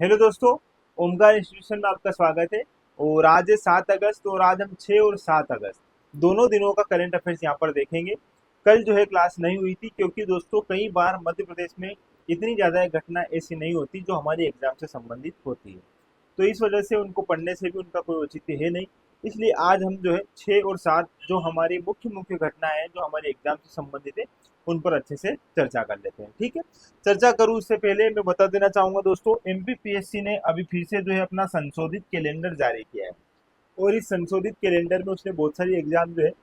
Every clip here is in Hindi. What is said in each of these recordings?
हेलो दोस्तों, ओमकार इंस्टीट्यूशन में आपका स्वागत है। और आज है 7 अगस्त और आज हम 6 और 7 अगस्त दोनों दिनों का करंट अफेयर्स यहाँ पर देखेंगे। कल जो है क्लास नहीं हुई थी क्योंकि दोस्तों कई बार मध्य प्रदेश में इतनी ज़्यादा घटना ऐसी नहीं होती जो हमारी एग्जाम से संबंधित होती है। तो इस वजह से उनको पढ़ने से भी उनका कोई औचित्य है नहीं। इसलिए आज हम जो है 6 और 7 जो हमारी मुख्य मुख्य घटनाएं हैं जो हमारे एग्जाम से संबंधित है उन पर अच्छे से चर्चा कर लेते हैं। ठीक है, चर्चा करूं उससे पहले मैं बता देना चाहूंगा दोस्तों, एमपीपीएससी ने अभी फिर से जो है अपना संशोधित कैलेंडर जारी किया है। और इस संशोधित कैलेंडर में उसने बहुत सारी एग्जाम जो है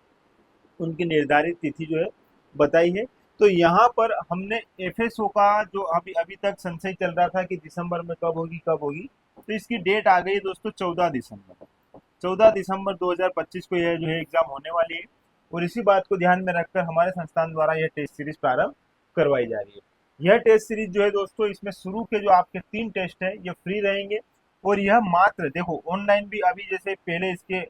उनकी निर्धारित तिथि जो है बताई है। तो यहाँ पर हमने एफएसओ का जो अभी अभी तक संशय चल रहा था कि दिसंबर में कब होगी, तो इसकी डेट आ गई है दोस्तों 14 दिसंबर। 14 दिसंबर 2025 को यह जो है एग्जाम होने वाली है। और इसी बात को ध्यान में रखकर हमारे संस्थान द्वारा यह टेस्ट सीरीज प्रारंभ करवाई जा रही है। यह टेस्ट सीरीज जो है दोस्तों, इसमें शुरू के जो आपके 3 टेस्ट है ये फ्री रहेंगे। और यह मात्र देखो ऑनलाइन भी अभी जैसे पहले इसके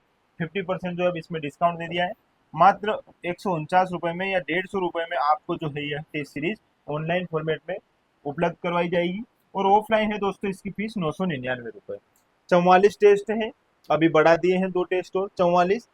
50% जो है इसमें डिस्काउंट दे दिया है। मात्र 149 रुपये में या 150 रुपये में आपको जो है यह टेस्ट सीरीज ऑनलाइन फॉर्मेट में उपलब्ध करवाई जाएगी। और ऑफलाइन है दोस्तों, इसकी फीस 999 रुपये। 44 टेस्ट है, अभी बढ़ा दिए हैं 2 टेस्ट और 44,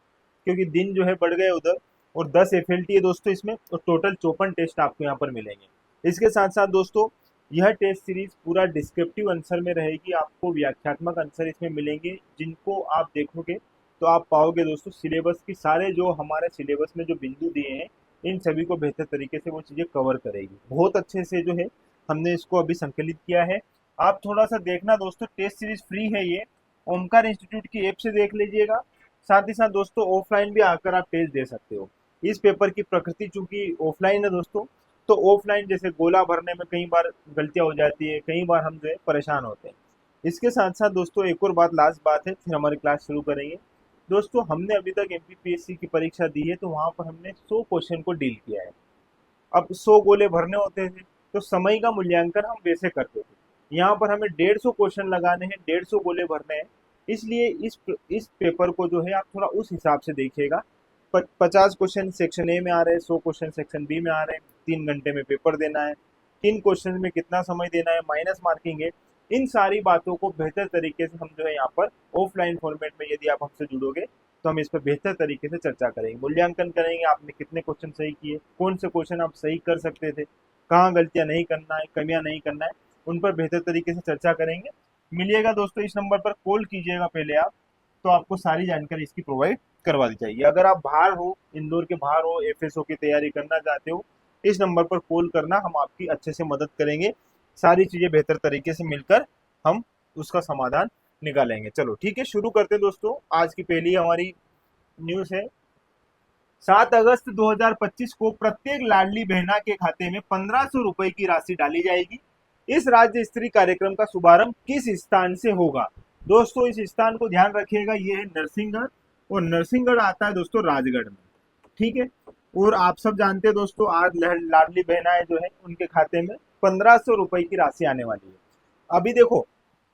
क्योंकि दिन जो है बढ़ गए उधर। और 10 एफएलटी है दोस्तों इसमें, और टोटल 54 टेस्ट आपको यहाँ पर मिलेंगे। इसके साथ साथ दोस्तों यह टेस्ट सीरीज पूरा डिस्क्रिप्टिव आंसर में रहेगी, आपको व्याख्यात्मक आंसर इसमें मिलेंगे जिनको आप देखोगे तो आप पाओगे दोस्तों सिलेबस की सारे जो हमारे सिलेबस में जो बिंदु दिए हैं इन सभी को बेहतर तरीके से वो चीज़ें कवर करेगी। बहुत अच्छे से जो है हमने इसको अभी संकलित किया है। आप थोड़ा सा देखना दोस्तों, टेस्ट सीरीज फ्री है ये, ओमकार इंस्टीट्यूट की ऐप से देख लीजिएगा। साथ ही साथ दोस्तों ऑफलाइन भी आकर आप टेस्ट दे सकते हो। इस पेपर की प्रकृति चूंकि ऑफलाइन है दोस्तों, तो ऑफलाइन जैसे गोला भरने में कई बार गलतियां हो जाती है, कई बार हम जो है परेशान होते हैं। इसके साथ साथ दोस्तों एक और बात, लास्ट बात है, फिर हमारी क्लास शुरू करेंगे। दोस्तों हमने अभी तक एमपीपीएससी की परीक्षा दी है, तो वहां पर हमने 100 क्वेश्चन को डील किया है। अब 100 गोले भरने होते थे, तो समय का मूल्यांकन हम वैसे करते थे। यहाँ पर हमें 150 क्वेश्चन लगाने हैं, 150 गोले भरने हैं। इसलिए इस पेपर को जो है आप थोड़ा उस हिसाब से देखिएगा। 50 क्वेश्चन सेक्शन ए में आ रहे हैं, 100 क्वेश्चन सेक्शन बी में आ रहे हैं। 3 घंटे में पेपर देना है, किन क्वेश्चन में कितना समय देना है, माइनस मार्किंग है। इन सारी बातों को बेहतर तरीके से हम जो है यहाँ पर ऑफलाइन फॉर्मेट में यदि आप हमसे जुड़ोगे तो हम इस पर बेहतर तरीके से चर्चा करेंगे, मूल्यांकन करेंगे आपने कितने क्वेश्चन सही किए, कौन से क्वेश्चन आप सही कर सकते थे, कहाँ गलतियां नहीं करना है, कमियां नहीं करना है, उन पर बेहतर तरीके से चर्चा करेंगे। मिलिएगा दोस्तों, इस नंबर पर कॉल कीजिएगा पहले आप, तो आपको सारी जानकारी इसकी प्रोवाइड करवा दी जाएगी। अगर आप बाहर हो, इंदौर के बाहर हो, एफएसओ की तैयारी करना चाहते हो, इस नंबर पर कॉल करना, हम आपकी अच्छे से मदद करेंगे। सारी चीजें बेहतर तरीके से मिलकर हम उसका समाधान निकालेंगे। चलो ठीक है, शुरू करते हैं दोस्तों। आज की पहली हमारी न्यूज है, 7 अगस्त 2025 को प्रत्येक लाडली बहना के खाते में 1500 रुपए की राशि डाली जाएगी। इस राज्य स्तरीय कार्यक्रम का शुभारंभ किस स्थान से होगा? दोस्तों इस स्थान को ध्यान रखिएगा, ये है नरसिंहगढ़। और नरसिंहगढ़ आता है दोस्तों राजगढ़ में। ठीक है, और आप सब जानते हैं दोस्तों, आज लाडली बहनाएं जो है उनके खाते में 1500 रुपए की राशि आने वाली है। अभी देखो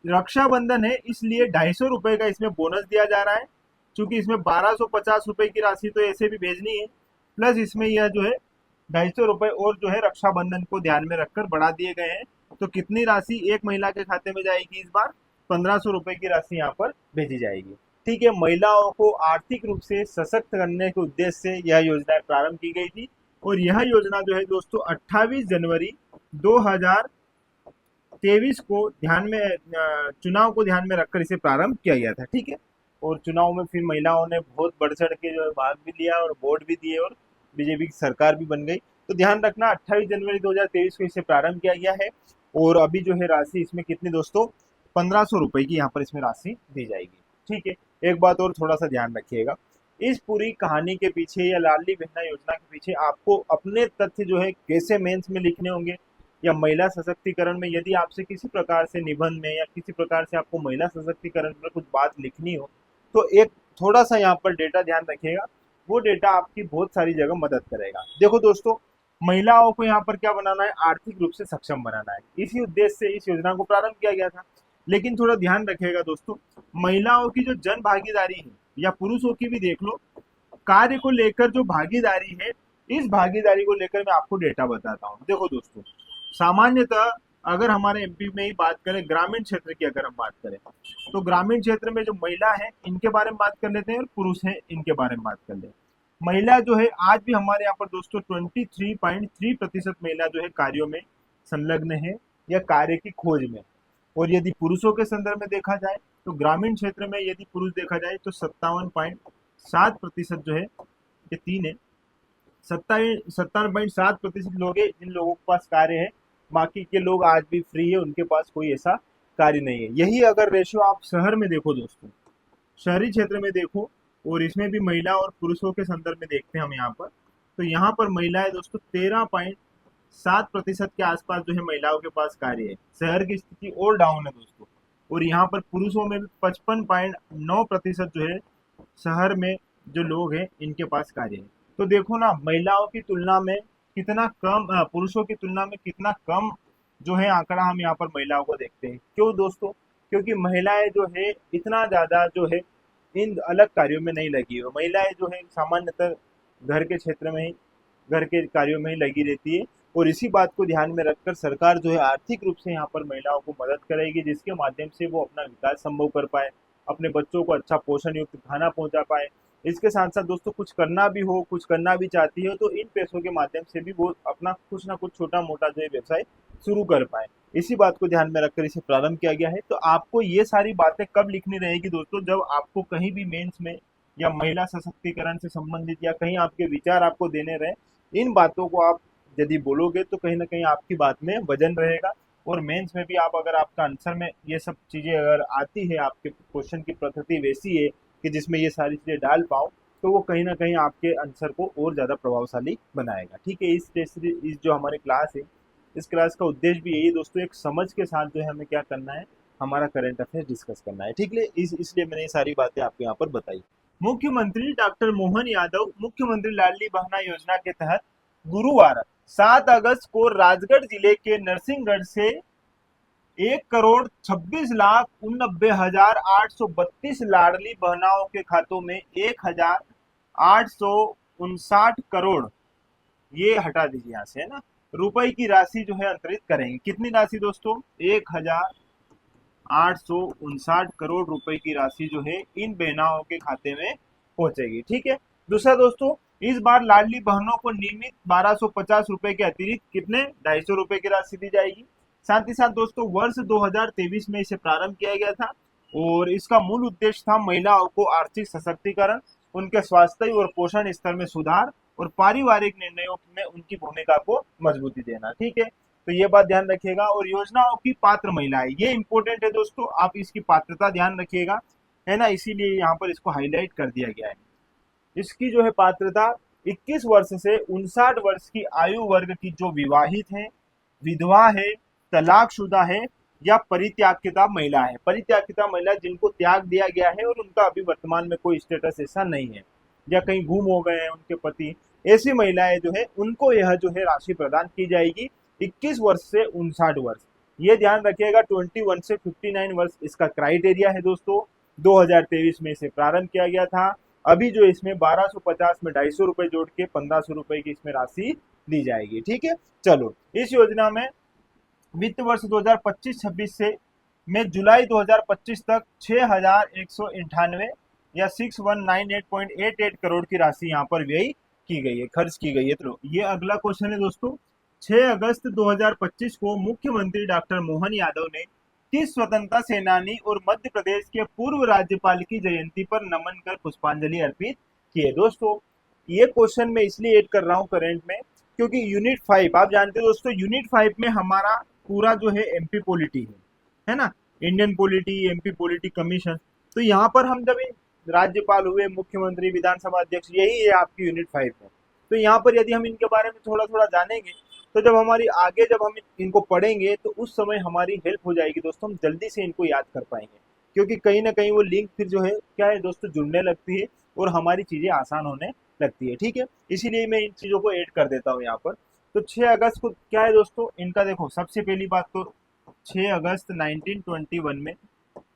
रक्षाबंधन है, इसलिए 250 रुपए का इसमें बोनस दिया जा रहा है। क्योंकि इसमें 1250 रुपए की राशि तो ऐसे भी भेजनी है, प्लस इसमें यह जो है 250 रुपए और जो है रक्षाबंधन को ध्यान में रखकर बढ़ा दिए गए हैं। तो कितनी राशि एक महिला के खाते में जाएगी इस बार? 1500 रुपए की राशि यहाँ पर भेजी जाएगी। ठीक है, महिलाओं को आर्थिक रूप से सशक्त करने के उद्देश्य से यह योजना प्रारंभ की गई थी। और यह योजना जो है दोस्तों 28 जनवरी 2023 को ध्यान में चुनाव को ध्यान में रखकर इसे प्रारंभ किया गया था। ठीक है, और चुनाव में फिर महिलाओं ने बहुत बढ़ चढ़ के जो है भाग भी लिया और वोट भी दिए और बीजेपी की सरकार भी बन गई। तो ध्यान रखना 28 जनवरी 2023 को इसे प्रारंभ किया गया है। और अभी जो है राशि इसमें कितनी दोस्तों, 1500 रुपए की यहाँ पर इसमें राशि दी जाएगी। ठीक है, एक बात और थोड़ा सा ध्यान रखिएगा, इस पूरी कहानी के पीछे या लाडली बहना योजना के पीछे आपको अपने तथ्य जो है कैसे मेंस में लिखने होंगे, या महिला सशक्तिकरण में यदि आपसे किसी प्रकार से निबंध में या किसी प्रकार से आपको महिला सशक्तिकरण पर कुछ बात लिखनी हो, तो एक थोड़ा सा यहाँ पर डेटा ध्यान रखिएगा। वो डेटा आपकी बहुत सारी जगह मदद करेगा। देखो दोस्तों, महिलाओं को यहाँ पर क्या बनाना है, आर्थिक रूप से सक्षम बनाना है। इसी उद्देश्य से इस योजना को प्रारंभ किया गया था। लेकिन थोड़ा ध्यान रखिएगा दोस्तों, महिलाओं की जो जन भागीदारी है, या पुरुषों की भी देख लो, कार्य को लेकर जो भागीदारी है, इस भागीदारी को लेकर मैं आपको डेटा बताता हूँ। देखो दोस्तों, सामान्यतः अगर हमारे एमपी में ही बात करें, ग्रामीण क्षेत्र की अगर हम बात करें, तो ग्रामीण क्षेत्र में जो महिला है इनके बारे में बात कर लेते हैं और पुरुष है इनके बारे में बात कर लेते हैं। महिला जो है आज भी हमारे यहाँ पर दोस्तों 23.3% महिला जो है कार्यों में संलग्न है या कार्य की खोज में। और यदि पुरुषों के संदर्भ में देखा जाए तो ग्रामीण क्षेत्र में यदि पुरुष देखा जाए तो 57.7% जो है, ये तीन है, 57.7% लोग हैं जिन लोगों के पास कार्य है। बाकी के लोग आज भी फ्री है, उनके पास कोई ऐसा कार्य नहीं है। यही अगर रेशियो आप शहर में देखो दोस्तों, शहरी क्षेत्र में देखो और इसमें भी महिला और पुरुषों के संदर्भ में देखते हैं हम यहाँ पर, तो यहाँ पर महिलाएं दोस्तों 13.7% के आसपास जो है महिलाओं के पास कार्य है। शहर की स्थिति और डाउन है दोस्तों। और यहाँ पर पुरुषों में भी 55.9% जो है शहर में जो लोग हैं इनके पास कार्य है। तो देखो ना, महिलाओं की तुलना में कितना कम, पुरुषों की तुलना में कितना कम जो है आंकड़ा हम यहाँ पर महिलाओं को देखते हैं। क्यों दोस्तों? क्योंकि महिलाएं जो है इतना ज्यादा जो है इन अलग कार्यों में नहीं लगी है। महिलाएं जो है सामान्यतः घर के क्षेत्र में ही, घर के कार्यों में ही लगी रहती है। और इसी बात को ध्यान में रखकर सरकार जो है आर्थिक रूप से यहाँ पर महिलाओं को मदद करेगी, जिसके माध्यम से वो अपना विकास संभव कर पाए, अपने बच्चों को अच्छा पोषण युक्त खाना पहुंचा पाए। इसके साथ साथ दोस्तों कुछ करना भी हो, कुछ करना भी चाहती है तो इन पैसों के माध्यम से भी वो अपना कुछ ना कुछ छोटा मोटा जो है व्यवसाय शुरू कर पाए। इसी बात को ध्यान में रखकर इसे प्रारंभ किया गया है। तो आपको ये सारी बातें कब लिखनी रहेगी दोस्तों? जब आपको कहीं भी मेंस में या महिला सशक्तिकरण से संबंधित या कहीं आपके विचार आपको देने रहे, इन बातों को आप यदि बोलोगे तो कहीं ना कहीं आपकी बात में वजन रहेगा। और मेंस में भी आप अगर आपका आंसर में ये सब चीजें अगर आती है, आपके क्वेश्चन की प्रकृति वैसी है कि जिसमें ये सारी चीजें डाल पाओ, तो वो कहीं ना कहीं आपके आंसर को और ज्यादा प्रभावशाली बनाएगा। ठीक है, इस जो हमारी क्लास है, इस क्लास का उद्देश्य भी यही दोस्तों, एक समझ के साथ जो है हमें क्या करना है, हमारा करंट अफेयर डिस्कस करना है। ठीक है, इसलिए मैंने ये सारी बातें आपको यहाँ पर बताई। मुख्यमंत्री डॉक्टर मोहन यादव मुख्यमंत्री लाडली बहना योजना के तहत गुरुवार 7 अगस्त को राजगढ़ जिले के नरसिंहगढ़ से 1,26,89,832 लाडली बहनाओं के खातों में 1,859 करोड़, ये हटा दीजिए यहाँ से, है ना, रुपए की राशि जो है अंतरित करेंगे। कितनी राशि दोस्तों? 1,859 करोड़ रुपए की राशि जो है इन बहनाओं के खाते में पहुंचेगी। ठीक है। दूसरा दोस्तों, इस बार लाडली बहनों को नियमित 1,250 रुपए के अतिरिक्त कितने 250 रुपए की राशि दी जाएगी। साथ ही साथ दोस्तों वर्ष 2023 में इसे प्रारंभ किया गया था और इसका मूल उद्देश्य था महिलाओं को आर्थिक सशक्तिकरण, उनके स्वास्थ्य और पोषण स्तर में सुधार और पारिवारिक निर्णयों में उनकी भूमिका को मजबूती देना। ठीक है, तो ये बात ध्यान रखिएगा। और योजनाओं की पात्र महिलाएं, ये इंपॉर्टेंट है दोस्तों, आप इसकी पात्रता ध्यान रखिएगा, है ना, इसीलिए यहाँ पर इसको हाईलाइट कर दिया गया है। इसकी जो है पात्रता 21 वर्ष से 59 वर्ष की आयु वर्ग की जो विवाहित है, विधवा है, तलाकशुदा है या परित्यागिता महिला है। परित्यागिता महिला जिनको त्याग दिया गया है और उनका अभी वर्तमान में कोई स्टेटस ऐसा नहीं है या कहीं गुम हो गए हैं उनके पति, ऐसी महिलाएं जो है उनको यह जो है राशि प्रदान की जाएगी 21 वर्ष से 59 वर्ष। ये ध्यान रखिएगा, 21 से 59 वर्ष इसका क्राइटेरिया है दोस्तों। 2023 में इसे प्रारंभ किया गया था। अभी जो इसमें 1250 में 250 रुपए जोड़ के 1500 रुपए की इसमें राशि दी जाएगी। ठीक है, चलो, इस योजना में वित्त वर्ष 2025-26 से में जुलाई 2025 तक 6,198 या 6198.88 करोड़ की राशि यहाँ पर व्यय की गई है, खर्च की गई है। तो ये अगला क्वेश्चन है दोस्तों, 6 अगस्त 2025 को मुख्यमंत्री डॉक्टर मोहन यादव ने किस स्वतंत्रता सेनानी और मध्य प्रदेश के पूर्व राज्यपाल की जयंती पर नमन कर पुष्पांजलि अर्पित की है। दोस्तों ये क्वेश्चन मैं इसलिए ऐड कर रहा हूँ करंट में क्योंकि यूनिट 5 आप जानते हो दोस्तों, यूनिट 5 में हमारा पूरा जो है एमपी पॉलिटी है ना, Indian polity, MP polity commission. तो यहाँ पर हम जब राज्यपाल हुए, मुख्यमंत्री, विधानसभा अध्यक्ष, यही है आपकी यूनिट 5 में। तो यहाँ पर यदि हम इनके बारे में थोड़ा थोड़ा जानेंगे तो जब हमारी आगे जब हम इनको पढ़ेंगे तो उस समय हमारी हेल्प हो जाएगी दोस्तों, हम जल्दी से इनको याद कर पाएंगे क्योंकि कहीं ना कहीं वो लिंक फिर जो है क्या है दोस्तों जुड़ने लगती है और हमारी चीजें आसान होने लगती है। ठीक है, इसीलिए मैं इन चीजों को ऐड कर देता हूँ यहाँ पर। तो 6 अगस्त को क्या है दोस्तों इनका, देखो सबसे पहली बात तो 6 अगस्त 1921 में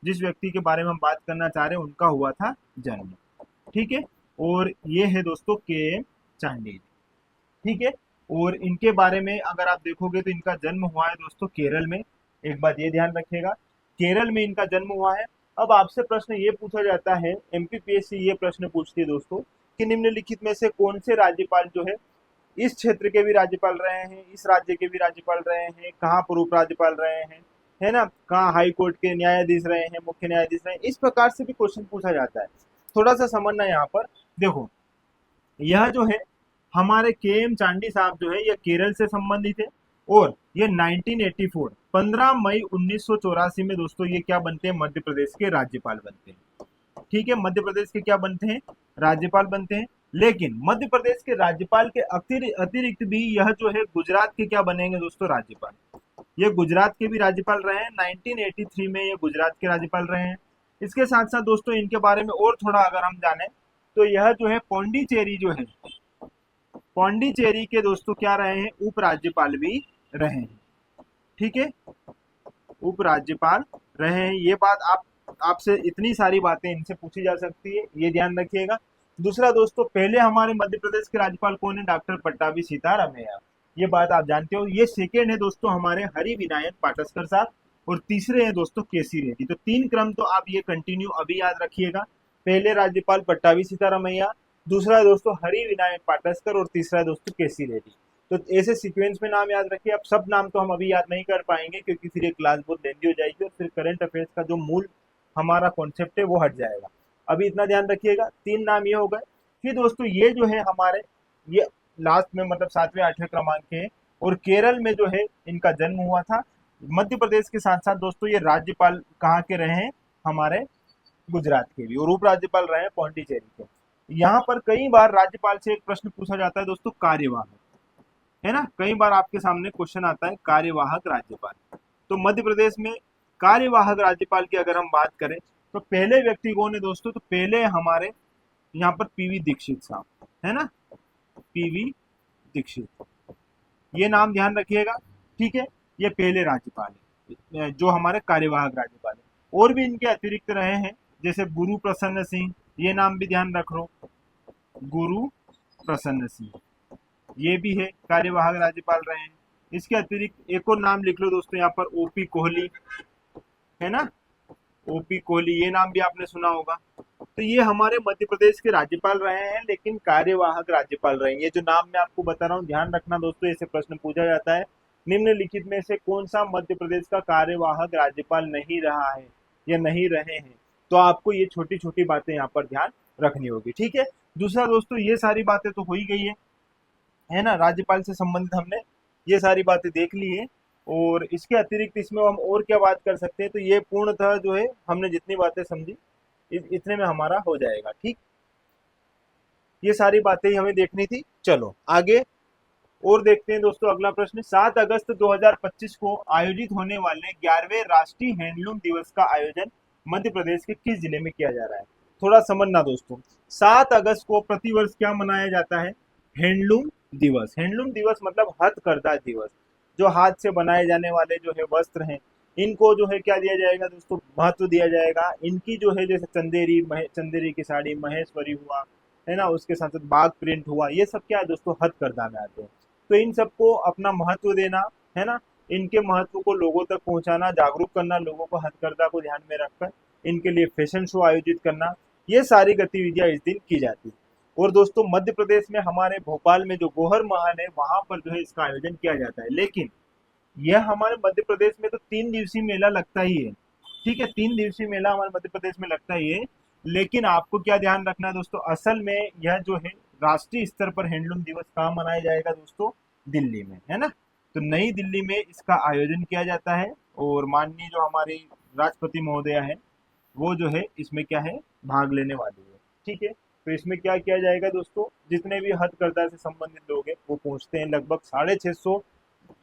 जिस व्यक्ति के बारे में हम बात करना चाह रहे हैं उनका हुआ था जन्म। ठीक है, और ये है दोस्तों के चांदेल। ठीक है, और इनके बारे में अगर आप देखोगे तो इनका जन्म हुआ है दोस्तों केरल में। एक बात ये ध्यान रखिएगा, केरल में इनका जन्म हुआ है। अब आपसे प्रश्न ये पूछा जाता है, एमपीपीएससी ये प्रश्न पूछती है दोस्तों कि निम्नलिखित में से कौन से राज्यपाल जो है इस क्षेत्र के भी राज्यपाल रहे हैं, इस राज्य के भी राज्यपाल रहे हैं, कहाँ पर उप राज्यपाल रहे हैं, है ना, कहाँ हाई कोर्ट के न्यायाधीश रहे हैं, मुख्य न्यायाधीश रहे हैं। इस प्रकार से भी क्वेश्चन पूछा जाता है। थोड़ा सा समझना यहाँ पर देखो, यह जो है हमारे के एम चांडी साहब जो है ये केरल से संबंधित है। और ये 1984 15 मई 1984 में दोस्तों ये क्या बनते हैं, मध्य प्रदेश के राज्यपाल बनते हैं। ठीक है, मध्य प्रदेश के क्या बनते हैं, राज्यपाल बनते हैं। लेकिन मध्य प्रदेश के राज्यपाल के अतिरिक्त भी यह जो है गुजरात के क्या बनेंगे दोस्तों, राज्यपाल। ये गुजरात के भी राज्यपाल रहे हैं, 1983 में ये गुजरात के राज्यपाल रहे हैं। इसके साथ साथ दोस्तों इनके बारे में और थोड़ा अगर हम जाने तो यह जो है पौंडीचेरी जो है, पौंडीचेरी के दोस्तों क्या रहे हैं, उपराज्यपाल भी रहे हैं। ठीक है, उपराज्यपाल रहे हैं। ये बात आपसे इतनी सारी बातें इनसे पूछी जा सकती है, ये ध्यान रखिएगा। दूसरा दोस्तों, पहले हमारे मध्य प्रदेश के राज्यपाल कौन है, डॉक्टर पट्टाभी सीतारामैया। ये बात आप जानते हो। ये सेकेंड है दोस्तों हमारे हरि विनायक पाटस्कर साहब, और तीसरे हैं दोस्तों केसी रेड्डी। तो तीन क्रम तो आप ये कंटिन्यू अभी याद रखिएगा। पहले राज्यपाल पट्टाभी सीतारामैया, दूसरा है दोस्तों हरि विनायक पाटस्कर, और तीसरा है दोस्तों केसी रेड्डी। तो ऐसे सीक्वेंस में नाम याद रखिए। अब सब नाम तो हम अभी याद नहीं कर पाएंगे क्योंकि फिर ये क्लास बहुत लेंदी हो जाएगी और फिर करंट अफेयर्स का जो मूल हमारा कॉन्सेप्ट है वो हट जाएगा। अभी इतना ध्यान रखिएगा, तीन नाम ये हो गए। फिर दोस्तों ये जो है हमारे, ये लास्ट में मतलब 7वें 8वें क्रमांक के हैं, और केरल में जो है इनका जन्म हुआ था। मध्य प्रदेश के साथ साथ दोस्तों ये राज्यपाल कहाँ के रहे हैं, हमारे गुजरात के भी, और उपराज्यपाल रहे हैं पौंडीचेरी के। यहाँ पर कई बार राज्यपाल से एक प्रश्न पूछा जाता है दोस्तों, कार्यवाहक, है ना, कई बार आपके सामने क्वेश्चन आता है कार्यवाहक राज्यपाल। तो मध्य प्रदेश में कार्यवाहक राज्यपाल की अगर हम बात करें तो पहले व्यक्ति कौन है दोस्तों, तो पहले हमारे यहाँ पर पीवी दीक्षित साहब, है ना, पीवी दीक्षित, ये नाम ध्यान रखिएगा। ठीक है, ये पहले राज्यपाल है जो हमारे कार्यवाहक राज्यपाल है। और भी इनके अतिरिक्त रहे हैं, जैसे गुरु प्रसन्न सिंह, ये नाम भी ध्यान रख लो, गुरु प्रसन्न सिंह ये भी है, कार्यवाहक राज्यपाल रहे हैं। इसके अतिरिक्त एक और नाम लिख लो दोस्तों यहाँ पर, ओपी कोहली, है ना, ओपी कोहली, ये नाम भी आपने सुना होगा। तो ये हमारे मध्य प्रदेश के राज्यपाल रहे हैं, लेकिन कार्यवाहक राज्यपाल रहे हैं। ये जो नाम मैं आपको बता रहा हूँ ध्यान रखना दोस्तों, ऐसे प्रश्न पूछा जाता है, निम्नलिखित में से कौन सा मध्य प्रदेश का कार्यवाहक राज्यपाल नहीं रहा है या नहीं रहे हैं। तो आपको ये छोटी छोटी बातें यहाँ पर ध्यान रखनी होगी। ठीक है, दूसरा दोस्तों ये सारी बातें तो हो ही गई है ना, राज्यपाल से संबंधित हमने ये सारी बातें देख ली है। और इसके अतिरिक्त इसमें हम और क्या बात कर सकते हैं, तो ये पूर्णतः जो है हमने जितनी बातें समझी इतने में हमारा हो जाएगा। ठीक, ये सारी बातें ही हमें देखनी थी। चलो आगे और देखते हैं दोस्तों। अगला प्रश्न, 7 अगस्त 2025 को आयोजित होने वाले 11वें राष्ट्रीय हैंडलूम दिवस का आयोजन मध्य प्रदेश के किस जिले में किया जा रहा है। थोड़ा समझना दोस्तों, 7 अगस्त को प्रतिवर्ष क्या मनाया जाता है, हैंडलूम दिवस। हैंडलूम दिवस मतलब हथकरघा दिवस। जो हाथ से बनाए जाने वाले जो है वस्त्र हैं, इनको जो है क्या दिया जाएगा दोस्तों, महत्व दिया जाएगा। इनकी जो है जैसे चंदेरी की साड़ी, महेश्वरी हुआ, है ना, उसके साथ साथ बाग प्रिंट हुआ, ये सब क्या है दोस्तों, हथकरघा में आते हैं। तो इन सबको अपना महत्व देना, है ना, इनके महत्व को लोगों तक पहुंचाना, जागरूक करना लोगों को हथकरघा को ध्यान में रखकर, इनके लिए फैशन शो आयोजित करना, ये सारी गतिविधियां इस दिन की जाती है। और दोस्तों मध्य प्रदेश में हमारे भोपाल में जो गोहर महल है वहां पर जो है इसका आयोजन किया जाता है। लेकिन यह हमारे मध्य प्रदेश में तो 3 दिवसीय मेला लगता ही है। ठीक है, 3 दिवसीय मेला हमारे मध्य प्रदेश में लगता ही है। लेकिन आपको क्या ध्यान रखना है दोस्तों, असल में यह जो है राष्ट्रीय स्तर पर हैंडलूम दिवस कहाँ मनाया जाएगा दोस्तों, दिल्ली में, है ना। तो नई दिल्ली में इसका आयोजन किया जाता है, और माननीय जो हमारी राष्ट्रपति महोदया है वो जो है इसमें क्या है, भाग लेने वाली है। ठीक है, तो इसमें क्या किया जाएगा दोस्तों, जितने भी हथकरघा से संबंधित लोग हैं वो पहुंचते हैं, लगभग 650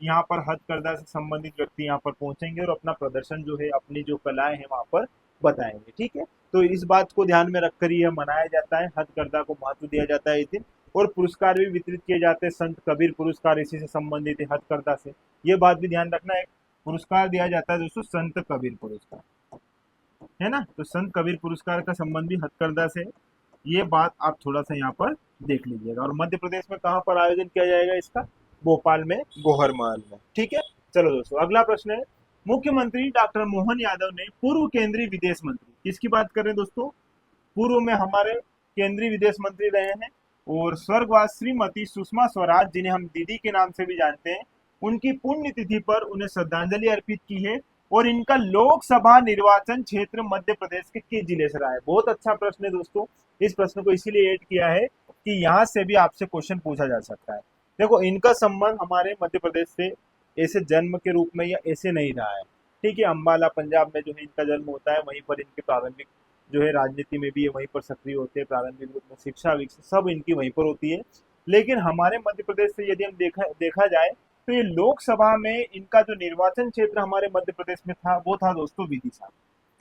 यहाँ पर हथकरघा से संबंधित व्यक्ति यहाँ पर पहुंचेंगे और अपना प्रदर्शन जो है, अपनी जो कलाएं हैं वहां पर बताएंगे। ठीक है, तो इस बात को ध्यान में रखकर यह मनाया जाता है, हथकरघा को महत्व दिया जाता है इस दिन। और पुरस्कार भी वितरित किए जाते हैं, संत कबीर पुरस्कार इसी से संबंधित है, हथकरघा से। ये बात भी ध्यान रखना, एक पुरस्कार दिया जाता है दोस्तों, संत कबीर पुरस्कार, है ना। तो संत कबीर पुरस्कार का संबंध भी हथकरघा से, ये बात आप थोड़ा सा यहाँ पर देख लीजिएगा। और मध्य प्रदेश में कहाँ पर आयोजन किया जाएगा इसका, भोपाल में गोहर महल में। ठीक है, चलो दोस्तों अगला प्रश्न है, मुख्यमंत्री डॉक्टर मोहन यादव ने पूर्व केंद्रीय विदेश मंत्री, किसकी बात कर रहे हैं दोस्तों, पूर्व में हमारे केंद्रीय विदेश मंत्री रहे हैं और स्वर्गवास श्रीमती सुषमा स्वराज, जिन्हें हम दीदी के नाम से भी जानते हैं, उनकी पुण्यतिथि पर उन्हें श्रद्धांजलि अर्पित की है। और इनका लोकसभा निर्वाचन क्षेत्र मध्य प्रदेश के किस जिले से रहा है। बहुत अच्छा प्रश्न है दोस्तों, इस प्रश्न को इसीलिए ऐड किया है कि यहाँ से भी आपसे क्वेश्चन पूछा जा सकता है। देखो, इनका संबंध हमारे मध्य प्रदेश से ऐसे जन्म के रूप में या ऐसे नहीं रहा है। ठीक है, अंबाला पंजाब में जो है इनका जन्म होता है, वहीं पर इनके प्रारंभिक जो है राजनीति में भी ये वहीं पर सक्रिय होते हैं, प्रारंभिक रूप में शिक्षा विकसित सब इनकी वहीं पर होती है। लेकिन हमारे मध्य प्रदेश से यदि हम देखा जाए तो ये लोकसभा में इनका जो निर्वाचन क्षेत्र हमारे मध्य प्रदेश में था वो था दोस्तों विदिशा।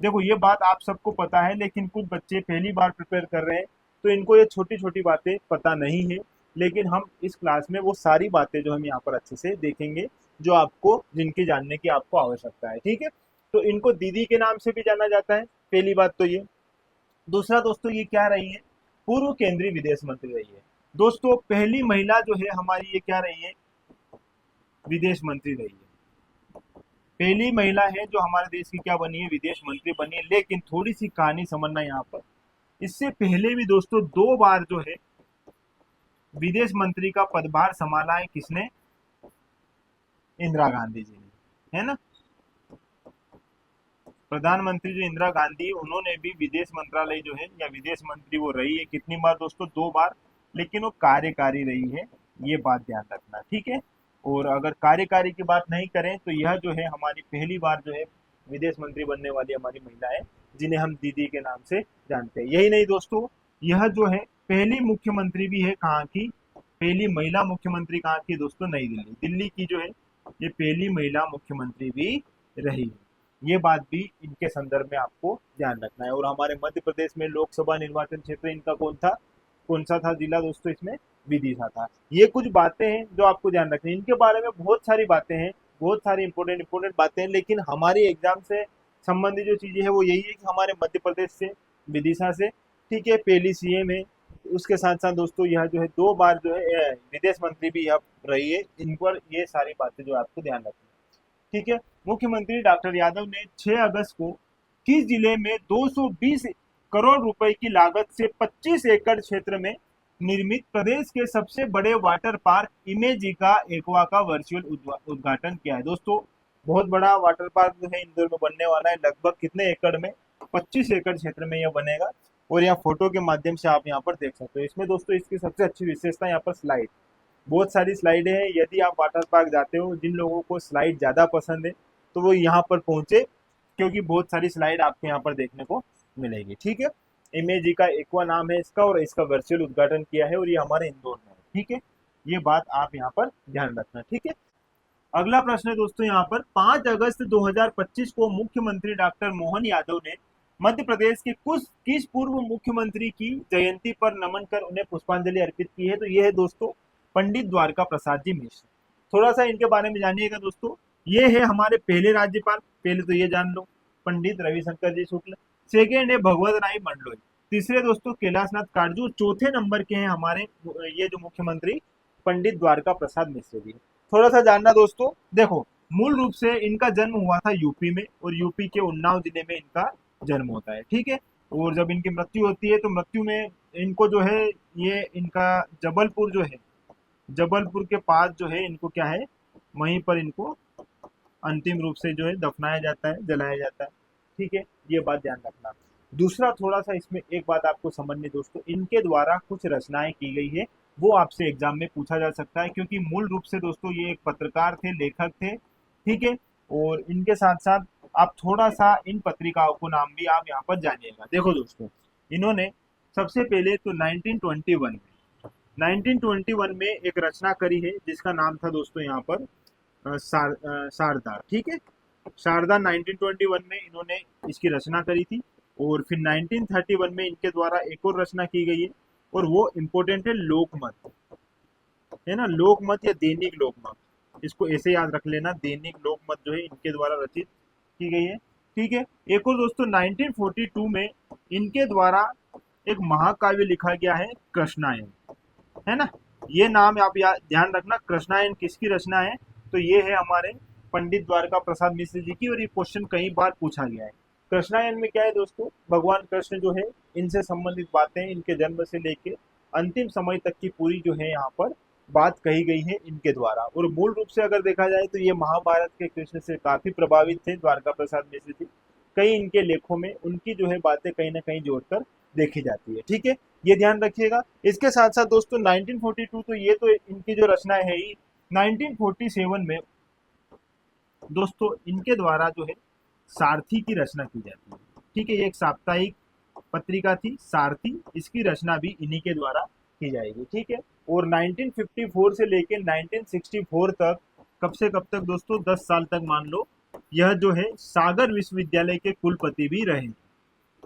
देखो, ये बात आप सबको पता है, लेकिन कुछ बच्चे पहली बार प्रिपेयर कर रहे हैं तो इनको ये छोटी छोटी बातें पता नहीं है। लेकिन हम इस क्लास में वो सारी बातें जो हम यहाँ पर अच्छे से देखेंगे जो आपको जिनकी जानने की आपको आवश्यकता है। ठीक है, तो इनको दीदी के नाम से भी जाना जाता है, पहली बात तो ये। दूसरा दोस्तों, ये क्या रही है, पूर्व केंद्रीय विदेश मंत्री रही है। दोस्तों, पहली महिला जो है हमारी ये क्या रही है, विदेश मंत्री रही है। पहली महिला है जो हमारे देश की क्या बनी है, विदेश मंत्री बनी है। लेकिन थोड़ी सी कहानी समझना यहाँ पर, इससे पहले भी दोस्तों 2 बार जो है विदेश मंत्री का पदभार संभाला है, किसने, इंदिरा गांधी जी ने, है ना। प्रधानमंत्री जो इंदिरा गांधी, उन्होंने भी विदेश मंत्रालय जो है या विदेश मंत्री वो रही है, कितनी बार दोस्तों, 2 बार। लेकिन वो कार्यकारी रही है, ये बात ध्यान रखना। ठीक है, और अगर कार्यकारी की बात नहीं करें तो यह जो है हमारी पहली बार जो है विदेश मंत्री बनने वाली हमारी महिला है, जिन्हें हम दीदी के नाम से जानते हैं। यही नहीं दोस्तों, यह जो है पहली मुख्यमंत्री भी है कहाँ की, पहली महिला मुख्यमंत्री कहाँ की दोस्तों, नई दिल्ली, दिल्ली की जो है ये पहली महिला मुख्यमंत्री भी रही है। ये बात भी इनके संदर्भ में आपको ध्यान रखना है। और हमारे मध्य प्रदेश में लोकसभा निर्वाचन क्षेत्र इनका कौन सा था जिला दोस्तों, इसमें विदिशा था। ये कुछ बातें हैं जो आपको ध्यान रखनी है। इनके बारे में बहुत सारी बातें हैं, बहुत सारी इंपॉर्टेंट बातें हैं, लेकिन हमारी एग्जाम से संबंधित जो चीजें हैं वो यही है कि हमारे मध्य प्रदेश से, विदिशा से, ठीक है, पहली सीएम है। उसके साथ साथ दोस्तों यह जो है 2 बार जो है विदेश मंत्री भी यह रही है। इन पर ये सारी बातें जो आपको ध्यान रखनी है। ठीक है, मुख्यमंत्री डॉक्टर यादव ने 6 अगस्त को किस जिले में 220 करोड़ रुपए की लागत से 25 एकड़ क्षेत्र में निर्मित प्रदेश के सबसे बड़े वाटर पार्क इमेजिका एक्वा का वर्चुअल उद्घाटन किया है। दोस्तों, बहुत बड़ा वाटर पार्क जो है इंदौर में बनने वाला है, लगभग कितने एकड़ में, 25 एकड़ क्षेत्र में यह बनेगा। और यहाँ फोटो के माध्यम से आप यहाँ पर देख सकते हो। इसमें दोस्तों इसकी सबसे अच्छी विशेषता यहाँ पर स्लाइड, बहुत सारी स्लाइडें हैं। यदि आप वाटर पार्क जाते हो, जिन लोगों को स्लाइड ज़्यादा पसंद है तो वो यहाँ पर पहुँचे, क्योंकि बहुत सारी स्लाइड आपको यहाँ पर देखने को मिलेगी। ठीक है, इमेजी का एक्वा नाम है इसका, और इसका वर्चुअल उद्घाटन किया है, और ये हमारे इंदौर में है। ठीक है, ये बात आप यहाँ पर ध्यान रखना। ठीक है, अगला प्रश्न है दोस्तों यहाँ पर, 5 अगस्त 2025 को मुख्यमंत्री डॉक्टर मोहन यादव ने मध्य प्रदेश के किस पूर्व मुख्यमंत्री की जयंती पर नमन कर उन्हें पुष्पांजलि अर्पित की है। तो ये है दोस्तों पंडित द्वारका प्रसाद जी मिश्र। थोड़ा सा इनके बारे में जानिएगा दोस्तों। ये है हमारे पहले राज्यपाल, पहले तो ये जान लो, पंडित रविशंकर जी शुक्ल। सेकेंड है भगवत राय मंडलोई। तीसरे दोस्तों कैलाशनाथ काटजू। चौथे नंबर के हैं हमारे ये जो मुख्यमंत्री पंडित द्वारका प्रसाद मिश्र जी। थोड़ा सा जानना दोस्तों, देखो मूल रूप से इनका जन्म हुआ था यूपी में, और यूपी के उन्नाव जिले में इनका जन्म होता है। ठीक है, और जब इनकी मृत्यु होती है तो मृत्यु में इनको जो है ये इनका जबलपुर जो है, जबलपुर के पास जो है इनको क्या है, वहीं पर इनको अंतिम रूप से जो है दफनाया जाता है, जलाया जाता है। ठीक है, ये बात ध्यान रखना। दूसरा, थोड़ा सा इसमें एक बात आपको समझनी दोस्तों, इनके द्वारा कुछ रचनाएं की गई है, वो आपसे एग्जाम में पूछा जा सकता है, क्योंकि मूल रूप से दोस्तों ये एक पत्रकार थे, लेखक थे। ठीक है, और इनके साथ साथ आप थोड़ा सा इन पत्रिकाओं को नाम भी आप यहाँ पर जानिएगा। देखो दोस्तों, इन्होंने सबसे पहले तो 1921 में एक रचना करी है, जिसका नाम था दोस्तों यहाँ पर शारदा। ठीक है, शारदा 1921 में इन्होंने इसकी रचना करी थी। और फिर 1931 में इनके द्वारा एक और रचना की गई है, और वो इम्पोर्टेंट है लोकमत, है ना, लोकमत या दैनिक लोकमत, इसको ऐसे याद रख लेना, दैनिक लोकमत जो है इनके द्वारा रचित की गई है। ठीक है, एक और दोस्तों 1942 में इनके द्वारा एक महाकाव्य लिखा गया है कृष्णायन, है ना। ये नाम आप ध्यान रखना, कृष्णायन किसकी रचना है, तो ये है हमारे पंडित द्वारका प्रसाद मिश्र जी की, और ये क्वेश्चन कई बार पूछा गया है। कृष्णायन में क्या है दोस्तों, भगवान कृष्ण जो है इनसे संबंधित बातें, इनके जन्म से लेके अंतिम समय तक की पूरी जो है यहाँ पर बात कही गई है इनके द्वारा। और मूल रूप से अगर देखा जाए तो ये महाभारत के कृष्ण से काफी प्रभावित थे द्वारका प्रसाद मिश्र जी। कई इनके लेखों में उनकी जो है बातें कहीं ना कहीं जोड़कर देखी जाती है, ठीक है, ये ध्यान रखिएगा। इसके साथ साथ दोस्तों 1942, तो ये तो इनकी जो रचना है ही। 1947 में दोस्तों इनके द्वारा जो है सारथी की रचना की जाती है, ठीक है, ये एक साप्ताहिक पत्रिका थी सारथी, इसकी रचना भी इन्हीं के द्वारा की जाएगी, ठीक है। और 1954 से लेकर 1964 तक, कब से कब तक दोस्तों, 10 साल तक मान लो, यह जो है सागर विश्वविद्यालय के कुलपति भी रहे,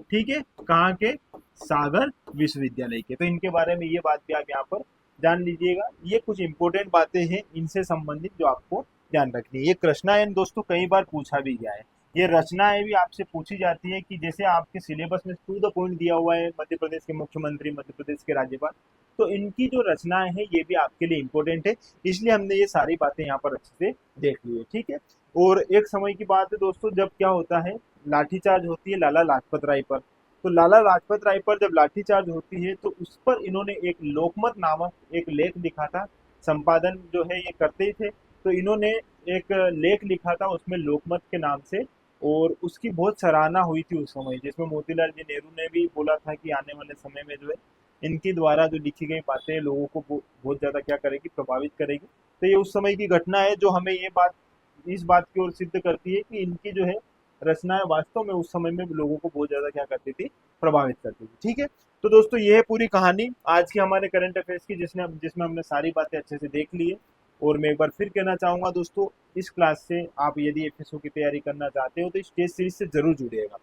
ठीक है, कहाँ के, सागर विश्वविद्यालय के। तो इनके बारे में ये बात भी आप यहाँ पर जान लीजिएगा। ये कुछ इंपॉर्टेंट बातें हैं इनसे संबंधित जो आपको ध्यान रखनी है। ये कृष्णायन दोस्तों कई बार पूछा भी गया है। ये रचनाएं भी आपसे पूछी जाती है कि जैसे आपके सिलेबस में टू द पॉइंट दिया हुआ है, मध्य प्रदेश के मुख्यमंत्री, मध्य प्रदेश के राज्यपाल, तो इनकी जो रचनाएं हैं ये भी आपके लिए इंपॉर्टेंट है, इसलिए हमने ये सारी बातें यहाँ पर अच्छे से देख ली है, ठीक है। और एक समय की बात है दोस्तों, जब क्या होता है, लाठीचार्ज होती है लाला लाजपत राय पर। तो लाला लाजपत राय पर जब लाठीचार्ज होती है तो उस पर इन्होंने एक लोकमत नामक एक लेख लिखा था, संपादन जो है ये करते ही थे। तो इन्होंने एक लेख लिखा था उसमें लोकमत के नाम से, और उसकी बहुत सराहना हुई थी उस समय, जिसमें मोतीलाल जी नेहरू ने भी बोला था कि आने वाले समय में जो है इनके द्वारा जो लिखी गई बातें लोगों को बहुत ज्यादा क्या करेगी, प्रभावित करेगी। तो ये उस समय की घटना है जो हमें ये बात, इस बात की ओर सिद्ध करती है कि इनकी जो है रचनाएं वास्तव में उस समय में लोगों को बहुत ज्यादा क्या करती थी, प्रभावित करती थी, ठीक है। तो दोस्तों ये है पूरी कहानी आज की हमारे करंट अफेयर्स की, जिसमें हमने सारी बातें अच्छे से देख ली है। और मैं एक बार फिर कहना चाहूंगा दोस्तों, इस क्लास से आप यदि एफएसओ की तैयारी करना चाहते हो तो इस टेस्ट सीरीज से जरूर जुड़िएगा।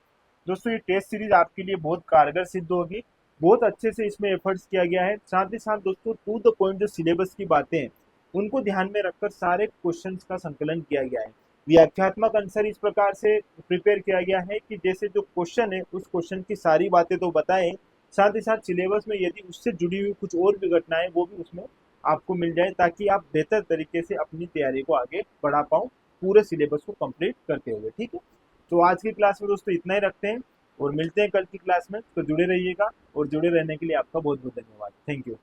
दोस्तों ये टेस्ट सीरीज आपके लिए बहुत कारगर सिद्ध होगी, बहुत अच्छे से इसमें एफर्ट्स किया गया है। साथ ही साथ दोस्तों टू द पॉइंट जो सिलेबस की बातें हैं उनको ध्यान में रखकर सारे क्वेश्चंस का संकलन किया गया है। व्याख्यात्मक आंसर इस प्रकार से प्रिपेयर किया गया है कि जैसे जो क्वेश्चन है उस क्वेश्चन की सारी बातें तो बताएं, साथ ही साथ सिलेबस में यदि उससे जुड़ी हुई कुछ और भी घटनाएं वो भी उसमें आपको मिल जाए, ताकि आप बेहतर तरीके से अपनी तैयारी को आगे बढ़ा पाओ पूरे सिलेबस को कंप्लीट करते हुए, ठीक है। तो आज की क्लास में दोस्तों इतना ही रखते हैं और मिलते हैं कल की क्लास में। तो जुड़े रहिएगा, और जुड़े रहने के लिए आपका बहुत बहुत धन्यवाद। Thank you.